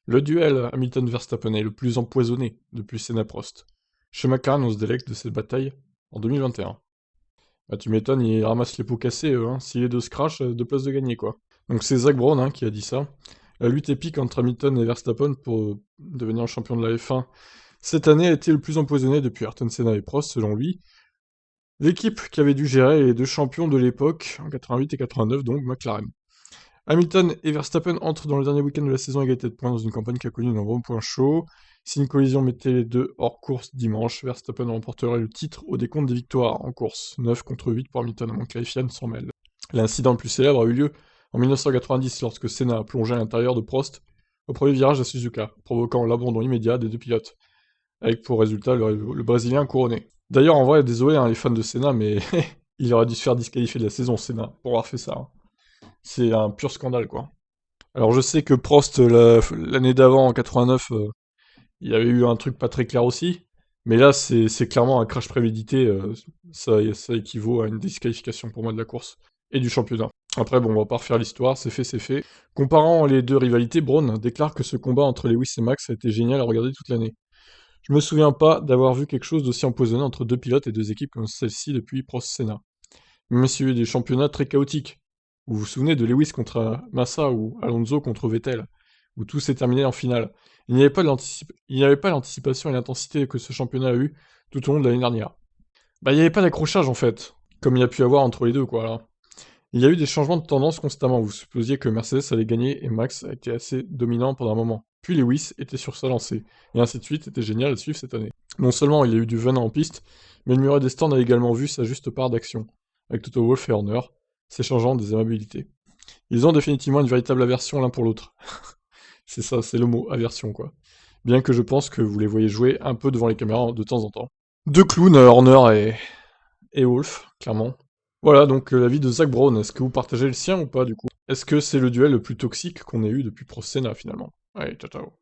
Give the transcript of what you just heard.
Le duel Hamilton-Verstappen est le plus empoisonné depuis Senna-Prost. Chez McLaren, on se délecte de cette bataille en 2021. Bah tu m'étonnes, ils ramassent les pots cassés, eux, hein. S'il est de scratch, deux places de gagner, quoi. Donc c'est Zak Brown hein, qui a dit ça. La lutte épique entre Hamilton et Verstappen pour devenir champion de la F1 cette année a été le plus empoisonné depuis Ayrton Senna et Prost, selon lui. L'équipe qui avait dû gérer les deux champions de l'époque, en 88 et 89, donc McLaren. Hamilton et Verstappen entrent dans le dernier week-end de la saison à égalité de points dans une campagne qui a connu de nombreux points chauds. Si une collision mettait les deux hors course dimanche, Verstappen remporterait le titre au décompte des victoires en course, 9 contre 8 pour Hamilton avant que la FIA ne s'en mêle. L'incident le plus célèbre a eu lieu en 1990 lorsque Senna a plongé à l'intérieur de Prost au premier virage à Suzuka, provoquant l'abandon immédiat des deux pilotes, avec pour résultat le Brésilien couronné. D'ailleurs, en vrai, désolé les fans de Senna, mais il aurait dû se faire disqualifier de la saison, Senna, pour avoir fait ça, hein. C'est un pur scandale, quoi. Alors je sais que Prost, l'année d'avant, en 89, il y avait eu un truc pas très clair aussi, mais là, c'est clairement un crash prémédité, ça équivaut à une disqualification pour moi de la course, et du championnat. Après, bon, on va pas refaire l'histoire, c'est fait, c'est fait. Comparant les deux rivalités, Braun déclare que ce combat entre Lewis et Max a été génial à regarder toute l'année. Je me souviens pas d'avoir vu quelque chose d'aussi empoisonné entre deux pilotes et deux équipes comme celle-ci depuis Prost-Senna. Même s'il y a eu des championnats très chaotiques. Vous vous souvenez de Lewis contre Massa ou Alonso contre Vettel, où tout s'est terminé en finale. Il n'y avait pas l'anticipation et l'intensité que ce championnat a eu tout au long de l'année dernière. Bah, il n'y avait pas d'accrochage en fait, comme il y a pu avoir entre les deux, quoi, là. Il y a eu des changements de tendance constamment. Vous supposiez que Mercedes allait gagner et Max a été assez dominant pendant un moment. Puis Lewis était sur sa lancée, et ainsi de suite, c'était génial à suivre cette année. Non seulement il y a eu du venin en piste, mais le muret des stands a également vu sa juste part d'action, avec Toto Wolff et Horner, s'échangeant des amabilités. Ils ont définitivement une véritable aversion l'un pour l'autre. C'est ça, c'est le mot, aversion quoi. Bien que je pense que vous les voyez jouer un peu devant les caméras de temps en temps. Deux clowns, Horner et Wolff, clairement. Voilà donc l'avis de Zach Brown. Est-ce que vous partagez le sien ou pas du coup? Est-ce que c'est le duel le plus toxique qu'on ait eu depuis Prost Senna finalement? Allez, ciao ciao.